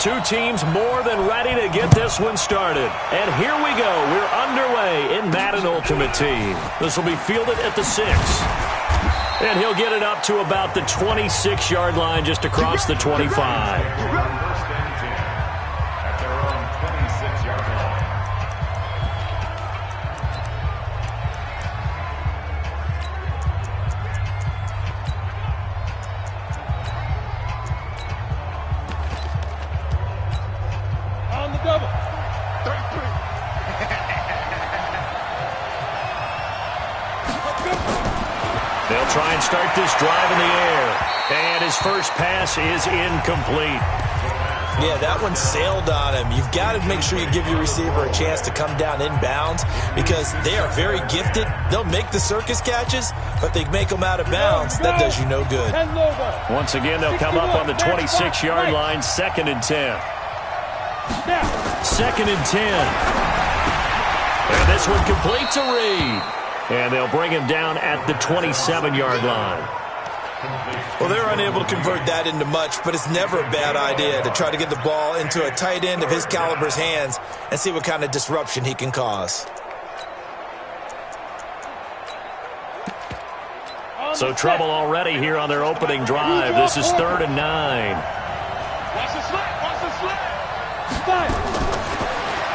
two teams more than ready to get this one started. And here we go. We're underway in Madden Ultimate Team. This will be fielded at the 6. And he'll get it up to about the 26-yard line just across the 25. They'll try and start this drive in the air. And his first pass is incomplete. Yeah, that one sailed on him. You've got to make sure you give your receiver a chance to come down inbounds because they are very gifted. They'll make the circus catches, but they make them out of bounds. That does you no good. Once again, they'll come up on the 26-yard line, 2nd and 10. 2nd and 10. And this one complete to Reed. And they'll bring him down at the 27-yard line. Well, they're unable to convert that into much, but it's never a bad idea to try to get the ball into a tight end of his caliber's hands and see what kind of disruption he can cause. So trouble already here on their opening drive. This is 3rd and 9. Watch the slant, watch the slant.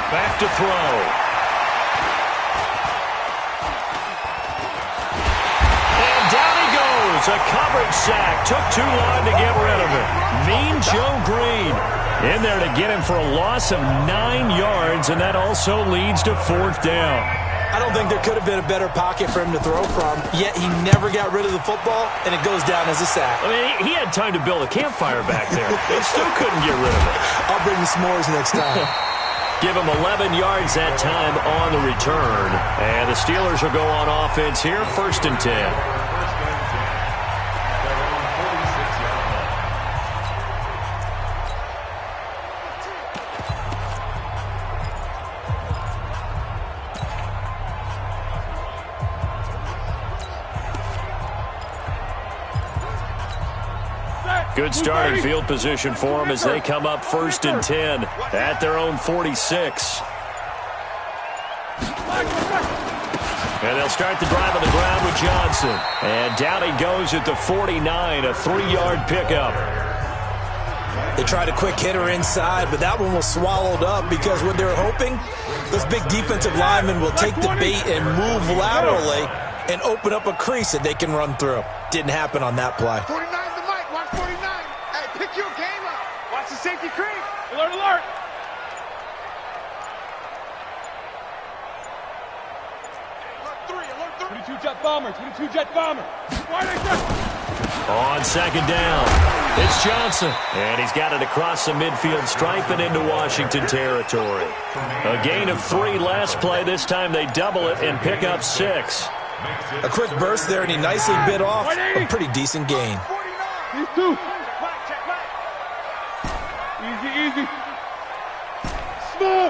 Back to throw. A coverage sack. Took too long to get rid of it. Mean Joe Green in there to get him for a loss of 9 yards, and that also leads to 4th down. I don't think there could have been a better pocket for him to throw from, yet he never got rid of the football, and it goes down as a sack. I mean, he had time to build a campfire back there. They still couldn't get rid of it. I'll bring the s'mores next time. Give him 11 yards that time on the return, and the Steelers will go on offense here, 1st and 10. Good starting field position for them as they come up 1st and 10 at their own 46. And they'll start the drive on the ground with Johnson. And down he goes at the 49, a 3-yard pickup. They tried a quick hitter inside, but that one was swallowed up because what they were hoping, those big defensive linemen will take the bait and move laterally and open up a crease that they can run through. Didn't happen on that play. 49 the mic, watch 49. Hey, pick your game up. Watch the safety crease. Alert, alert. Alert 3. 22 jet bomber, 22 jet bomber. On 2nd down, it's Johnson. And he's got it across the midfield stripe and into Washington territory. A gain of 3 last play. This time they double it and pick up 6. A quick burst there, and he nicely bit off a pretty decent gain. These 2. Easy, easy. Small.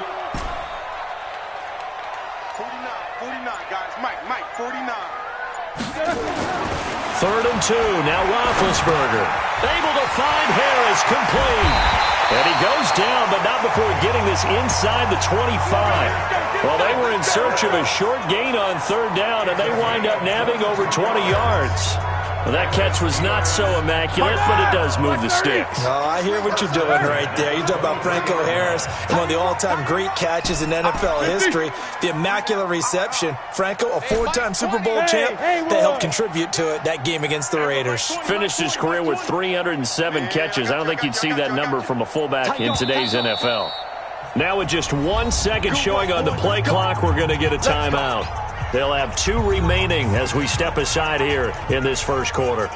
49, guys. Mike, 49. 3rd and 2. Now Roethlisberger able to find Harris, complete. And he goes down, but not before getting this inside the 25. Well, they were in search of a short gain on 3rd down, and they wind up nabbing over 20 yards. Well, that catch was not so immaculate, but it does move the sticks. Oh, I hear what you're doing right there. You talk about Franco Harris, one of the all-time great catches in NFL history. The immaculate reception. Franco, a 4-time Super Bowl champ, that helped contribute to it, that game against the Raiders. Finished his career with 307 catches. I don't think you'd see that number from a fullback in today's NFL. Now with just 1 second showing on the play clock, we're going to get a timeout. They'll have 2 remaining as we step aside here in this first quarter.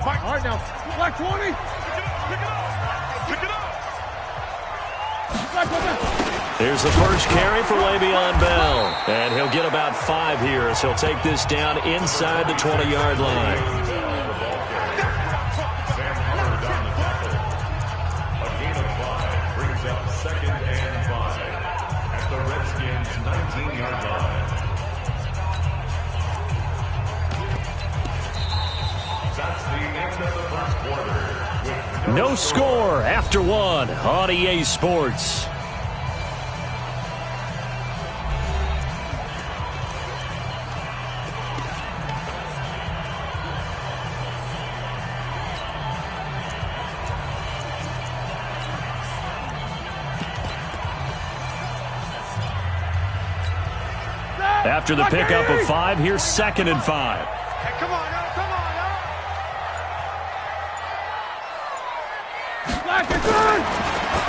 Mike, hard now. Black 20. Pick it up. Pick it up. Here's the first carry for Le'Veon Bell. And he'll get about 5 here, so he'll take this down inside the 20-yard line. No score after one on EA Sports. After the pickup of 5, here's 2nd and 5. Hey, come on, now, come on, now. Black is good.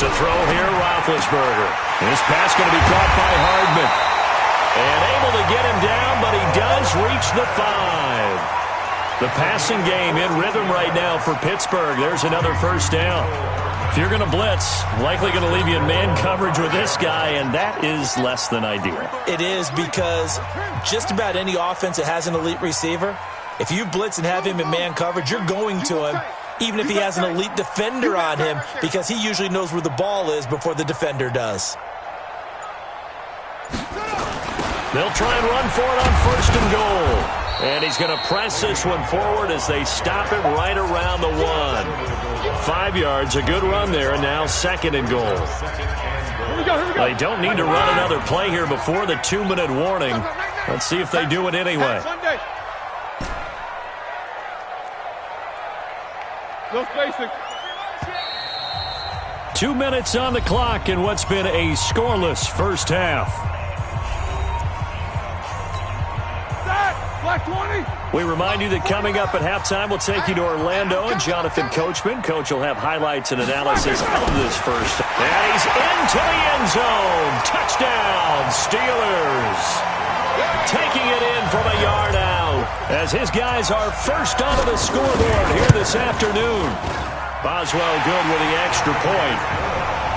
To throw here, Roethlisberger. This pass going to be caught by Hardman. And able to get him down, but he does reach the 5. The passing game in rhythm right now for Pittsburgh. There's another first down. If you're going to blitz, likely going to leave you in man coverage with this guy, and that is less than ideal. It is, because just about any offense that has an elite receiver, if you blitz and have him in man coverage, you're going to him, even if he has an elite defender on him, because he usually knows where the ball is before the defender does. They'll try and run for it on 1st and goal. And he's going to press this one forward as they stop it right around the 1. 5 yards, a good run there, and now 2nd and goal. Here we go. They don't need to run another play here before the 2-minute warning. Let's see if they do it anyway. Sunday. No spacing. 2 minutes on the clock in what's been a scoreless first half. Black 20. We remind you that coming up at halftime, we'll take you to Orlando and Jonathan Coachman. Coach will have highlights and analysis of this first. And he's into the end zone. Touchdown, Steelers. Taking it in from a yard out as his guys are first onto the scoreboard here this afternoon. Boswell good with the extra point.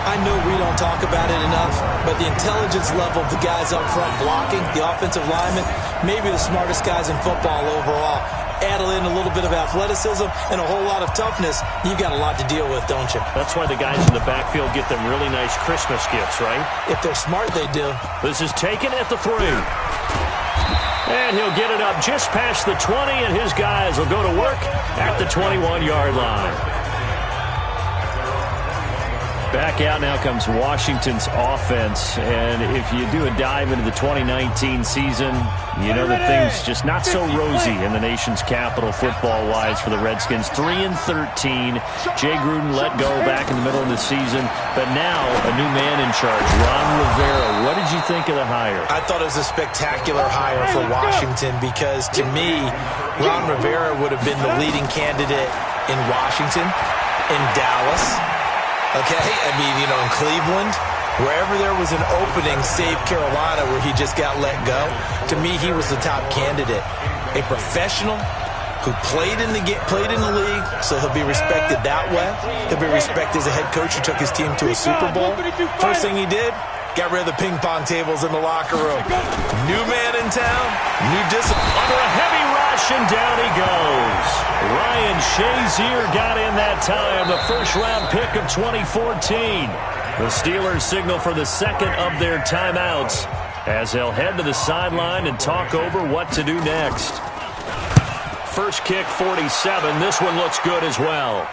I know we don't talk about it enough, but the intelligence level of the guys up front blocking, the offensive linemen, maybe the smartest guys in football overall. Add in a little bit of athleticism and a whole lot of toughness, you've got a lot to deal with, don't you? That's why the guys in the backfield get them really nice Christmas gifts, right? If they're smart, they do. This is taken at the 3. And he'll get it up just past the 20, and his guys will go to work at the 21-yard line. Back out now comes Washington's offense, and if you do a dive into the 2019 season, you know that things just not so rosy in the nation's capital football-wise for the Redskins. 3-13. Jay Gruden let go back in the middle of the season, but now a new man in charge, Ron Rivera. What did you think of the hire? I thought it was a spectacular hire for Washington because, to me, Ron Rivera would have been the leading candidate in Washington, in Dallas. Okay, I mean, you know, in Cleveland, wherever there was an opening, save Carolina, where he just got let go, to me, he was the top candidate. A professional who played in the league, so he'll be respected that way. He'll be respected as a head coach who took his team to a Super Bowl. First thing he did, got rid of the ping pong tables in the locker room. New man in town, new discipline. Under a heavy rush, and down he goes. Ryan Shazier got in that time, the first-round pick of 2014. The Steelers signal for the 2nd of their timeouts as they'll head to the sideline and talk over what to do next. First kick, 47. This one looks good as well.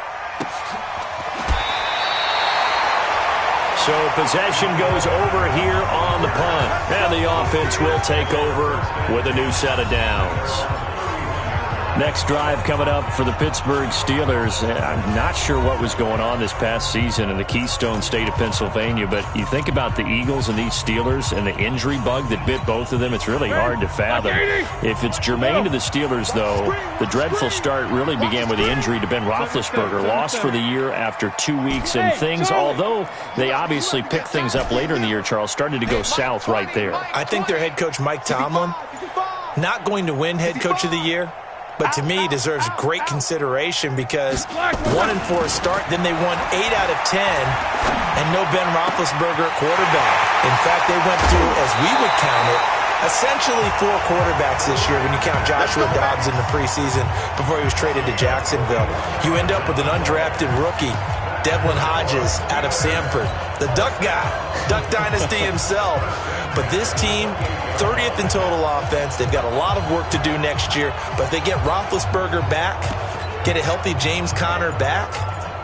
So possession goes over here on the punt. And the offense will take over with a new set of downs. Next drive coming up for the Pittsburgh Steelers. I'm not sure what was going on this past season in the Keystone State of Pennsylvania, but you think about the Eagles and these Steelers and the injury bug that bit both of them, it's really hard to fathom. If it's germane to the Steelers, though, the dreadful start really began with the injury to Ben Roethlisberger, lost for the year after 2 weeks, and things, although they obviously picked things up later in the year, Charles, started to go south right there. I think their head coach, Mike Tomlin, not going to win head coach of the year, but to me deserves great consideration because 1-4 start, then they won 8 out of 10, and no Ben Roethlisberger at quarterback. In fact, they went through, as we would count it, essentially 4 quarterbacks this year when you count Joshua Dobbs in the preseason before he was traded to Jacksonville. You end up with an undrafted rookie, Devlin Hodges out of Sanford, the Duck guy, Duck Dynasty himself. But this team, 30th in total offense. They've got a lot of work to do next year. But if they get Roethlisberger back, get a healthy James Conner back,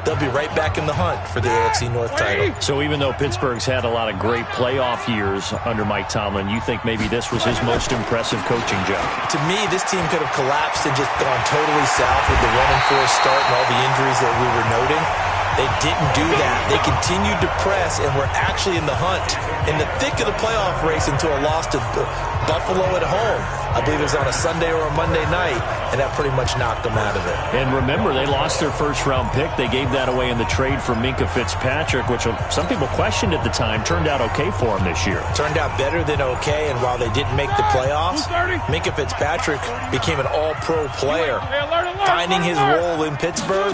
they'll be right back in the hunt for the AFC North title. So even though Pittsburgh's had a lot of great playoff years under Mike Tomlin, you think maybe this was his most impressive coaching job? To me, this team could have collapsed and just gone totally south with the 1-4 start and all the injuries that we were noting. They didn't do that. They continued to press and were actually in the hunt, in the thick of the playoff race until a loss to Buffalo at home. I believe it was on a Sunday or a Monday night, and that pretty much knocked them out of it. And remember, they lost their first-round pick. They gave that away in the trade for Minkah Fitzpatrick, which some people questioned at the time. Turned out okay for him this year. Turned out better than okay, and while they didn't make the playoffs, Minkah Fitzpatrick became an all-pro player. Finding his role in Pittsburgh,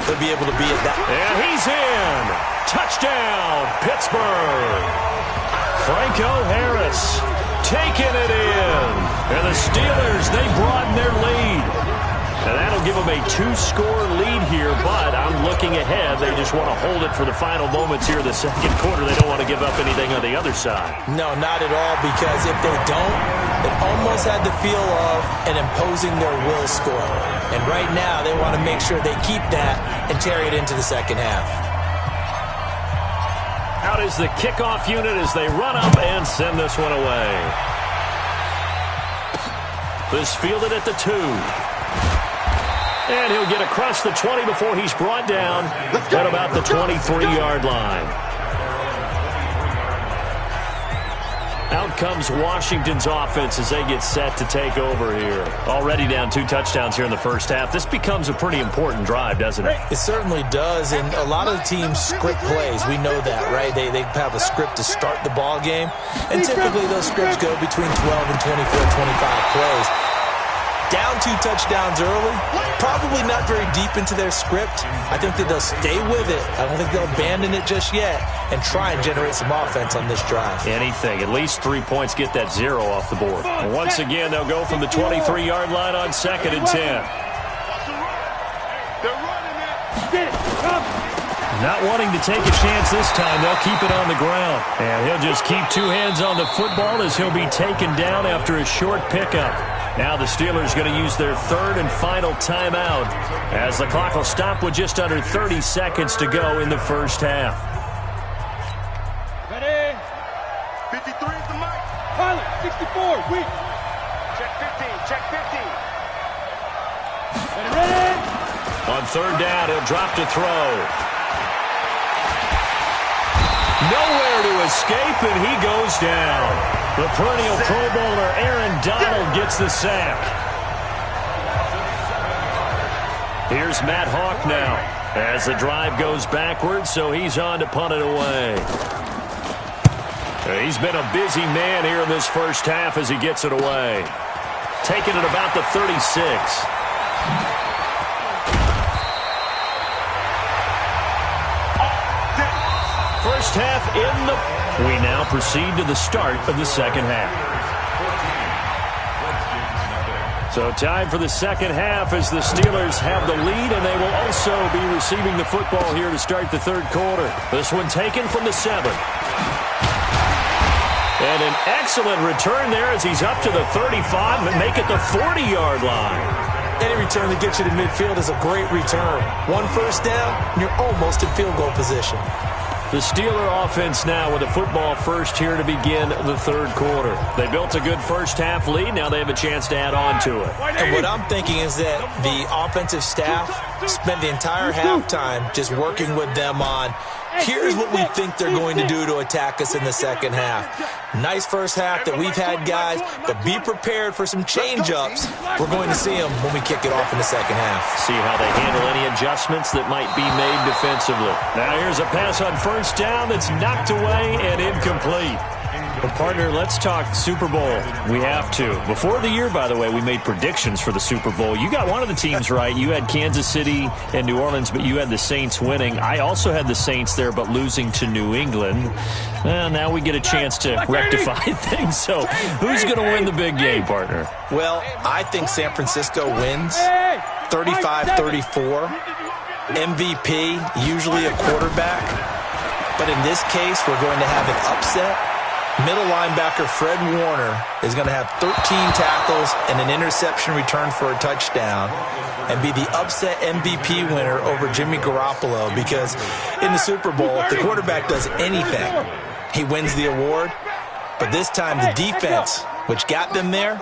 he'll be able to be at that. And he's in. Touchdown, Pittsburgh. Franco Harris taking it in. And the Steelers, they broaden their lead. And that'll give them a 2-score lead here, but I'm looking ahead. They just want to hold it for the final moments here in the second quarter. They don't want to give up anything on the other side. No, not at all, because if they don't, it almost had the feel of an imposing their will score. And right now, they want to make sure they keep that and carry it into the second half. Out is the kickoff unit as they run up and send this one away. This fielded at the 2. And he'll get across the 20 before he's brought down at about the 23-yard line. Out comes Washington's offense as they get set to take over here. Already down 2 touchdowns here in the first half. This becomes a pretty important drive, doesn't it? It certainly does, and a lot of the teams script plays. We know that, right? They have a script to start the ball game, and typically those scripts go between 12 and 24, 25 plays. Down 2 touchdowns early, probably not very deep into their script. I think that they'll stay with it. I don't think they'll abandon it just yet and try and generate some offense on this drive. Anything. At least 3 points, get that 0 off the board. And once again, they'll go from the 23-yard line on 2nd and 10. Not wanting to take a chance this time, they'll keep it on the ground. And he'll just keep 2 hands on the football as he'll be taken down after a short pickup. Now the Steelers going to use their 3rd and final timeout as the clock will stop with just under 30 seconds to go in the first half. Ready? 53 is the mic. Pilot, 64, weak. Check 15, check 15. Ready? On 3rd down, he'll drop to throw. Nowhere to escape, and he goes down. The perennial Pro Bowler Aaron Donald gets the sack. Here's Matt Hawk now as the drive goes backwards, so he's on to punt it away. He's been a busy man here in this first half as he gets it away. Taking it about the 36. First half in the... We now proceed to the start of the second half. So time for the second half as the Steelers have the lead, and they will also be receiving the football here to start the 3rd quarter. This one taken from the 7. And an excellent return there as he's up to the 35 and make it the 40-yard line. Any return that gets you to midfield is a great return. 1 first down, and you're almost in field goal position. The Steeler offense now with a football first here to begin the 3rd quarter. They built a good first half lead. Now they have a chance to add on to it. And what I'm thinking is that the offensive staff spent the entire halftime just working with them on, here's what we think they're going to do to attack us in the second half. Nice first half that we've had, guys, but be prepared for some change-ups. We're going to see them when we kick it off in the second half. See how they handle any adjustments that might be made defensively. Now here's a pass on first down that's knocked away and incomplete. Well, partner, let's talk Super Bowl. We have to. Before the year, by the way, we made predictions for the Super Bowl. You got one of the teams right. You had Kansas City and New Orleans, but you had the Saints winning. I also had the Saints there, but losing to New England. Well, now we get a chance to rectify things. So who's going to win the big game, partner? Well, I think San Francisco wins 35-34. MVP, usually a quarterback. But in this case, we're going to have an upset. Middle linebacker Fred Warner is going to have 13 tackles and an interception return for a touchdown and be the upset MVP winner over Jimmy Garoppolo, because in the Super Bowl, if the quarterback does anything, he wins the award. But this time, the defense, which got them there,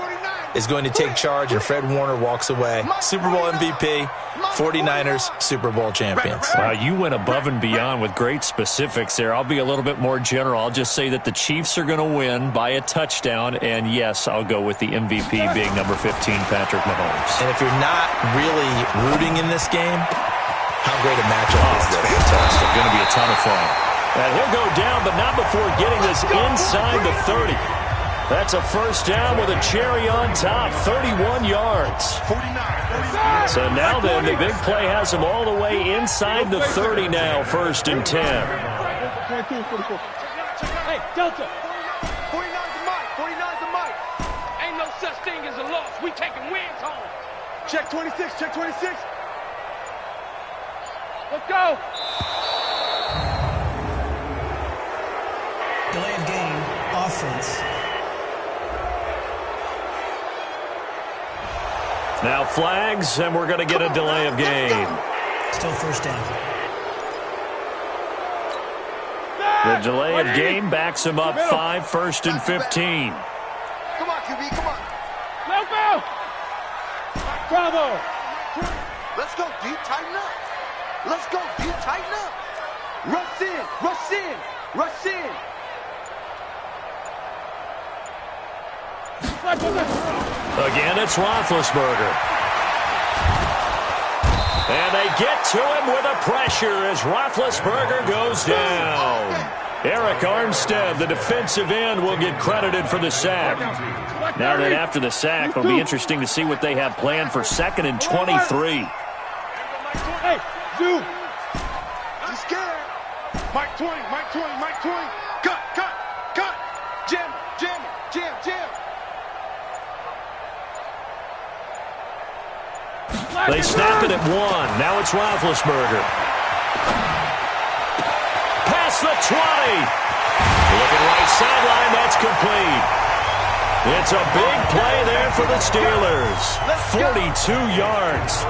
is going to take charge, and Fred Warner walks away. Super Bowl MVP, 49ers Super Bowl champions. Wow, you went above and beyond with great specifics there. I'll be a little bit more general. I'll just say that the Chiefs are going to win by a touchdown, and yes, I'll go with the MVP being number 15, Patrick Mahomes. And if you're not really rooting in this game, how great a matchup is this? Fantastic. Going to be a ton of fun. And he'll go down, but not before getting this inside the 30. That's a first down with a cherry on top, 31 yards. So now then, the big play has him all the way inside the 30 now, 1st and 10. Hey, Delta. 49's the mic. 49's the mic. Ain't no such thing as a loss. We taking wins home. Check 26. Check 26. Let's go. Delay of game, offense. Now flags, and we're going to get a delay of game. Still first down. The delay of game backs him up 5, 1st and 15. Come on, QB, come on. Let's go. Bravo. Let's go, D. Tighten up. Let's go, D. Tighten up. Rush in. Rush in. Rush in. Again, it's Roethlisberger. And they get to him with a pressure as Roethlisberger goes down. Eric Armstead, the defensive end, will get credited for the sack. Now then, after the sack, it'll be interesting to see what they have planned for 2nd and 23. Hey, Zoo. I'm scared. Mike 20, Mike 20, Mike 20. Cut, cut, cut. Jam, jam, jam, jam. They snap it at 1. Now it's Roethlisberger. Past the 20. Looking right sideline. That's complete. It's a big play there for the Steelers. 42 yards.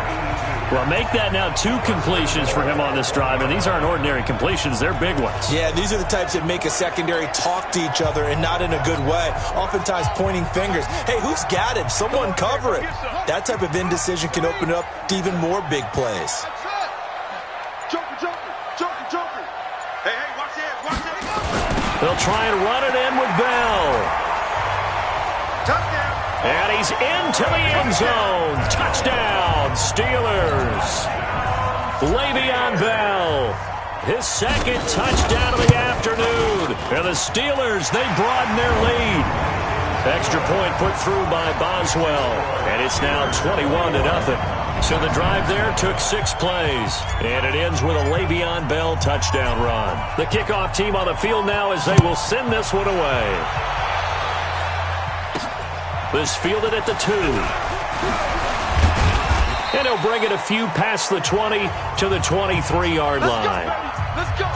Well, make that now 2 completions for him on this drive, and these aren't ordinary completions. They're big ones. Yeah, these are the types that make a secondary talk to each other, and not in a good way. Oftentimes pointing fingers. Hey, who's got him? Someone cover it. That type of indecision can open up to even more big plays. Joker, Joker, Joker, Joker. Hey, hey, watch this, watch this. They'll try and run it in with Bell. Touchdown. And he's into the end zone. Touchdown, Steelers. Le'Veon Bell, his 2nd touchdown of the afternoon. And the Steelers, they broaden their lead. Extra point put through by Boswell. And it's now 21-0. So the drive there took 6 plays. And it ends with a Le'Veon Bell touchdown run. The kickoff team on the field now as they will send this one away. This fielded at the 2. And he'll bring it a few past the 20 to the 23-yard line. Let's go.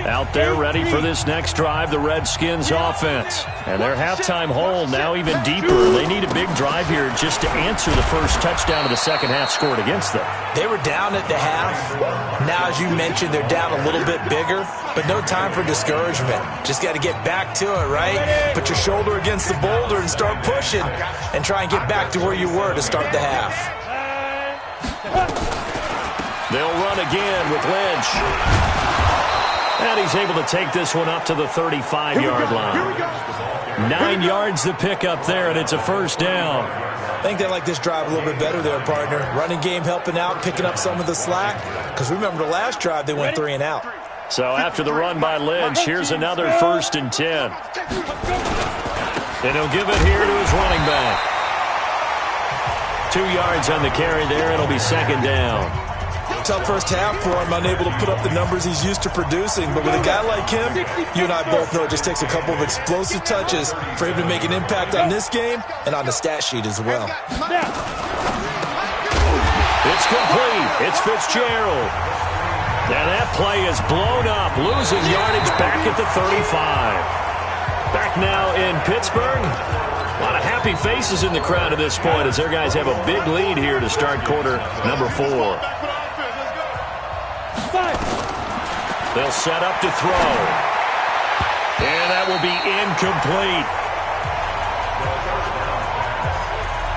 Out there ready for this next drive, the Redskins offense. And their halftime hole now even deeper. They need a big drive here just to answer the first touchdown of the second half scored against them. They were down at the half. Now, as you mentioned, they're down a little bit bigger, but no time for discouragement. Just got to get back to it, right? Put your shoulder against the boulder and start pushing and try and get back to where you were to start the half. They'll run again with Lynch. And he's able to take this one up to the 35-yard line. 9 yards to pick up there, and it's a first down. I think they like this drive a little bit better there, partner. Running game helping out, picking up some of the slack. Because remember the last drive, they went 3 and out. So after the run by Lynch, here's another 1st and 10. And he'll give it here to his running back. 2 yards on the carry there. It'll be 2nd down. tough first half for him, unable to put up the numbers he's used to producing. But with a guy like him, you and I both know it just takes a couple of explosive touches for him to make an impact on this game and on the stat sheet as well. It's complete. It's Fitzgerald. And that play is blown up, losing yardage back at the 35. Back now in Pittsburgh. A lot of happy faces in the crowd at this point as their guys have a big lead here to start quarter number 4. They'll set up to throw. And that will be incomplete.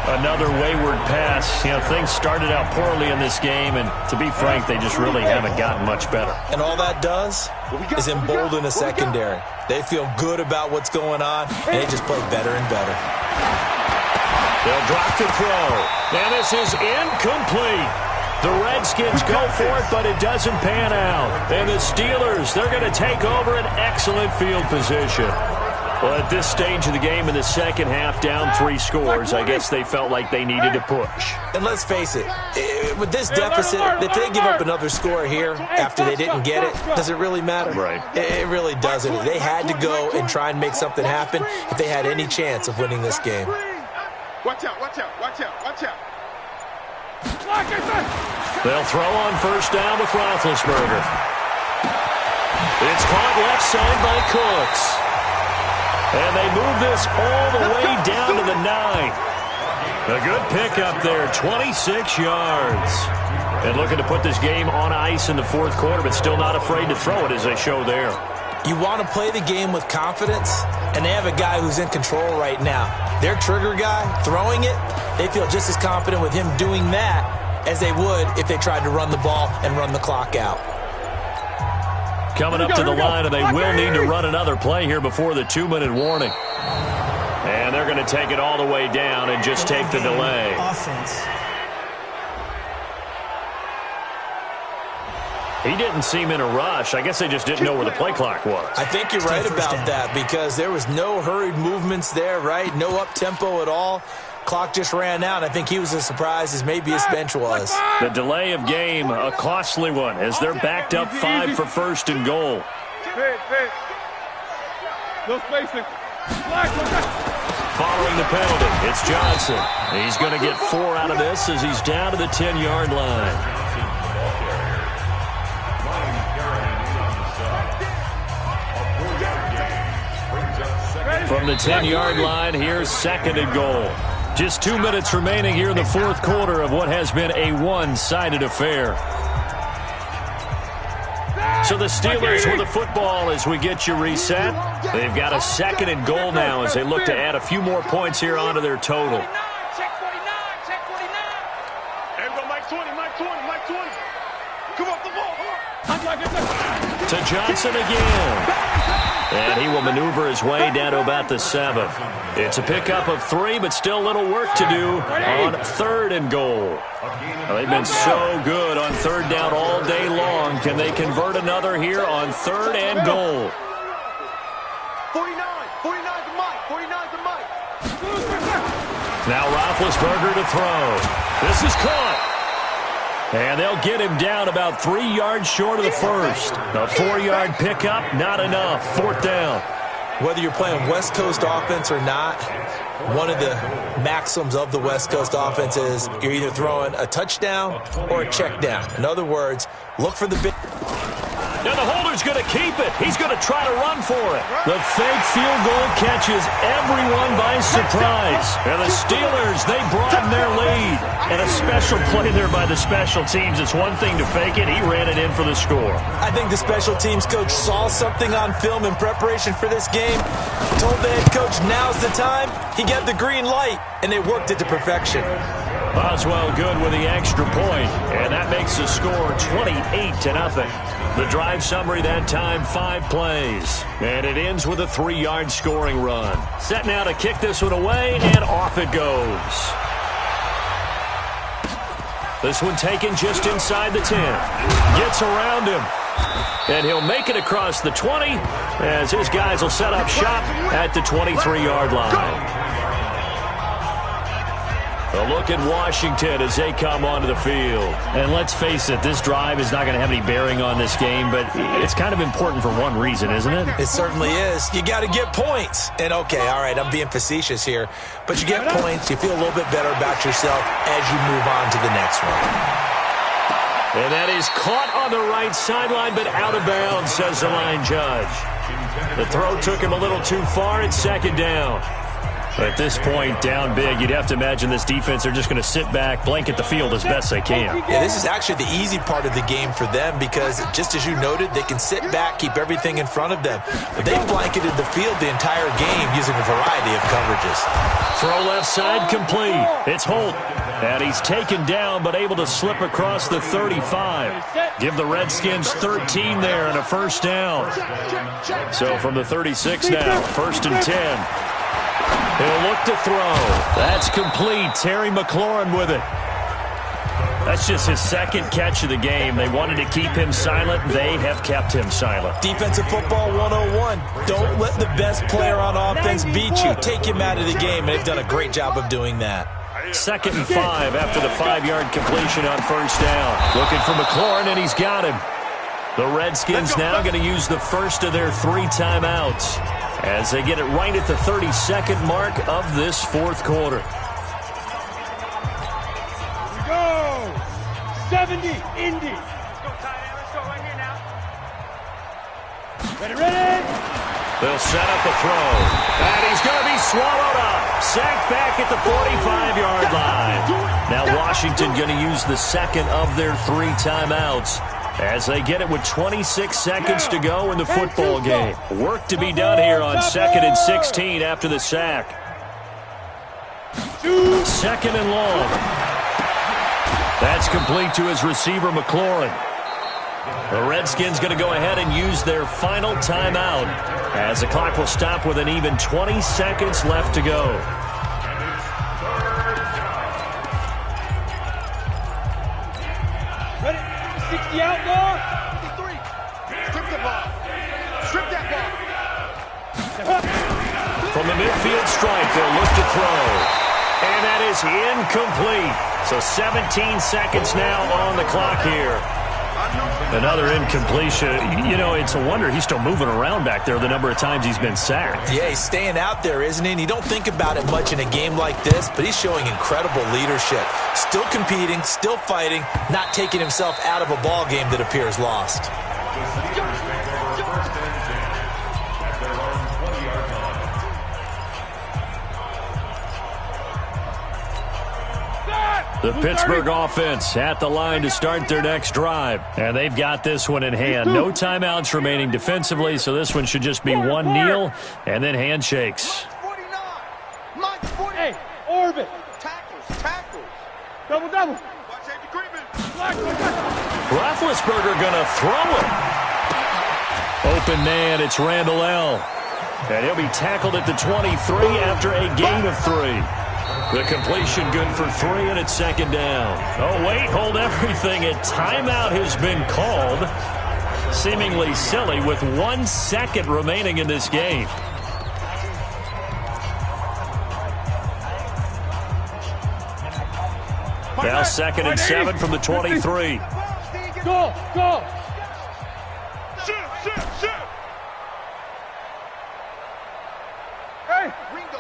Another wayward pass. You know, things started out poorly in this game, and to be frank, they just really haven't gotten much better. And all that does is embolden a secondary. They feel good about what's going on, and they just play better and better. They'll drop to throw. And this is incomplete. The Redskins go for it, but it doesn't pan out. And the Steelers, they're going to take over an excellent field position. Well, at this stage of the game in the second half, down 3 scores, I guess they felt like they needed to push. And let's face it, with this deficit, if they give up another score here after they didn't get it, does it really matter? Right. It really doesn't. They had to go and try and make something happen if they had any chance of winning this game. Watch out, watch out, watch out, watch out. They'll throw on first down with Roethlisberger. It's caught left side by Cooks. And they move this all the way down to the 9. A good pickup there, 26 yards. And looking to put this game on ice in the fourth quarter, but still not afraid to throw it as they show there. You want to play the game with confidence, and they have a guy who's in control right now. Their trigger guy, throwing it, they feel just as confident with him doing that as they would if they tried to run the ball and run the clock out. Coming up to the line, and they will need to run another play here before the 2-minute warning. And they're going to take it all the way down and just take the delay. Offense. He didn't seem in a rush. I guess they just didn't know where the play clock was. I think you're right about that because there was no hurried movements there, right? No up-tempo at all. Clock just ran out. I think he was as surprised as maybe his bench was. The delay of game, a costly one, as they're backed up 5 for first and goal. No spacing. Following the penalty, it's Johnson. He's going to get 4 out of this as he's down to the 10-yard line. From the 10-yard line, here's second and goal. Just 2 minutes remaining here in the fourth quarter of what has been a one-sided affair. So the Steelers with the football as we get you reset. They've got a second and goal now as they look to add a few more points here onto their total. Check 49, check 49. There we go, Mike 20, Mike 20, Mike 20. Come off the ball. To Johnson again. And he will maneuver his way down to about the 7. It's a pickup of 3, but still a little work to do on third and goal. Well, they've been so good on third down all day long. Can they convert another here on third and goal? 49, 49's the Mike, 49's the Mike. Now Roethlisberger to throw. This is caught. And they'll get him down about 3 yards short of the first. A 4-yard pickup, not enough. Fourth down. Whether you're playing West Coast offense or not, one of the maxims of the West Coast offense is you're either throwing a touchdown or a check down. In other words, look for the big... Now the holder's going to keep it. He's going to try to run for it. The fake field goal catches everyone by surprise. And the Steelers, they broaden their lead. And a special play there by the special teams. It's one thing to fake it. He ran it in for the score. I think the special teams coach saw something on film in preparation for this game, told the head coach now's the time. He got the green light, and they worked it to perfection. Boswell good with the extra point, and that makes the score 28-0. The drive summary that time, 5 plays. And it ends with a 3-yard scoring run. Set now to kick this one away, and off it goes. This one taken just inside the 10. Gets around him. And he'll make it across the 20 as his guys will set up shop at the 23-yard line. A look at Washington as they come onto the field. And let's face it, this drive is not going to have any bearing on this game, but it's kind of important for one reason, isn't it? It certainly is. You got to get points. And, okay, all right, I'm being facetious here, but you get points, you feel a little bit better about yourself as you move on to the next one. And that is caught on the right sideline, but out of bounds, says the line judge. The throw took him a little too far. It's second down. At this point, down big, you'd have to imagine this defense are just going to sit back, blanket the field as best they can. Yeah, this is actually the easy part of the game for them because, just as you noted, they can sit back, keep everything in front of them. But they blanketed the field the entire game using a variety of coverages. Throw left side complete. It's Holt. And he's taken down but able to slip across the 35. Give the Redskins 13 there and a first down. So from the 36 now, 1st and 10. He'll look to throw. That's complete. Terry McLaurin with it. That's just his second catch of the game. They wanted to keep him silent. They have kept him silent. Defensive football 101. Don't let the best player on offense beat you. Take him out of the game, and they've done a great job of doing that. 2nd and 5 after the 5-yard completion on first down. Looking for McLaurin, and he's got him. The Redskins now going to use the first of their 3 timeouts as they get it right at the 32nd mark of this 4th quarter. Go! 70, Indy. Let's go, Let's go right here now. Ready? They'll set up a throw. And he's going to be swallowed up. Sacked back at the 45-yard line. Now Washington going to use the second of their 3 timeouts as they get it with 26 seconds to go in the football game. Work to be done here on 2nd and 16 after the sack. 2nd and long. That's complete to his receiver, McLaurin. The Redskins going to go ahead and use their final timeout as the clock will stop with an even 20 seconds left to go. Ready? 60 out more. 53. Strip the ball. Strip that ball. From the midfield stripe, they'll look to throw. And that is incomplete. So 17 seconds now on the clock here. Another incompletion. You know, it's a wonder he's still moving around back there the number of times he's been sacked. Yeah, he's staying out there, isn't he? And you don't think about it much in a game like this, but he's showing incredible leadership. Still competing, still fighting, not taking himself out of a ball game that appears lost. The Pittsburgh offense at the line to start their next drive. And they've got this one in hand. No timeouts remaining defensively, so this one should just be one kneel and then handshakes. Hey, orbit. Tackles. Double. Roethlisberger going to throw it. Open man, it's Randall L. And he'll be tackled at the 23 after a gain of 3. The completion good for 3, and it's 2nd down. Oh, wait, hold everything. A timeout has been called. Seemingly silly with 1 second remaining in this game. Now 2nd and 7 from the 23. Go. Shoot. Hey, Ringo.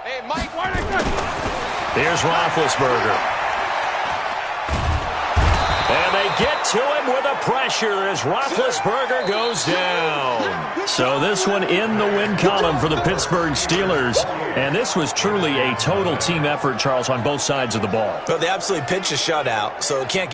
Hey, Mike, why did I Here's Roethlisberger. And they get to him with a pressure as Roethlisberger goes down. So this one in the win column for the Pittsburgh Steelers. And this was truly a total team effort, Charles, on both sides of the ball. Well, they absolutely pitched a shutout, so it can't